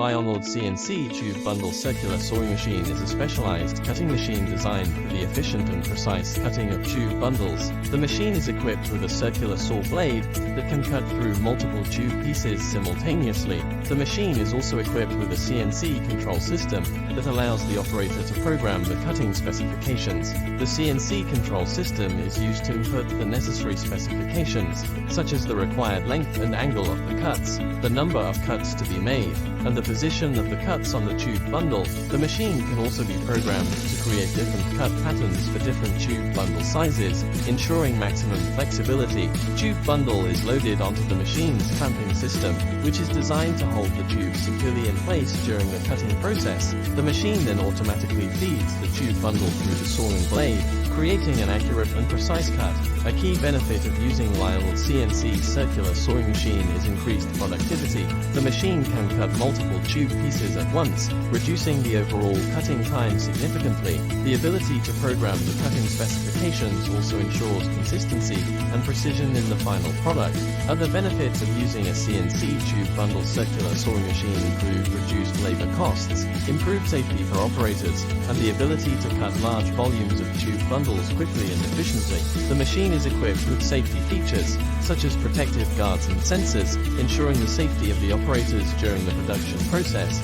Laiannuo CNC Tube Bundle Circular Sawing Machine is a specialized cutting machine designed for the efficient and precise cutting of tube bundles. The machine is equipped with a circular saw blade that can cut through multiple tube pieces simultaneously. The machine is also equipped with a CNC control system that allows the operator to program the cutting specifications. The CNC control system is used to input the necessary specifications, such as the required length and angle of the cuts, the number of cuts to be made, and the position of the cuts on the tube bundle. The machine can also be programmed to create different cut patterns for different tube bundle sizes, ensuring maximum flexibility. Tube bundle is loaded onto the machine's clamping system, which is designed to hold the tube securely in place during the cutting process. The machine then automatically feeds the tube bundle through the sawing blade, creating an accurate and precise cut. A key benefit of using Laiannuo CNC circular sawing machine is increased productivity. The machine can cut multiple tube pieces at once, reducing the overall cutting time significantly. The ability to program the cutting specifications also ensures consistency and precision in the final product. Other benefits of using a CNC tube bundle circular sawing machine include reduced labor costs, improved safety for operators, and the ability to cut large volumes of tube bundles quickly and efficiently. The machine is equipped with safety features, such as protective guards and sensors, ensuring the safety of the operators during the production process.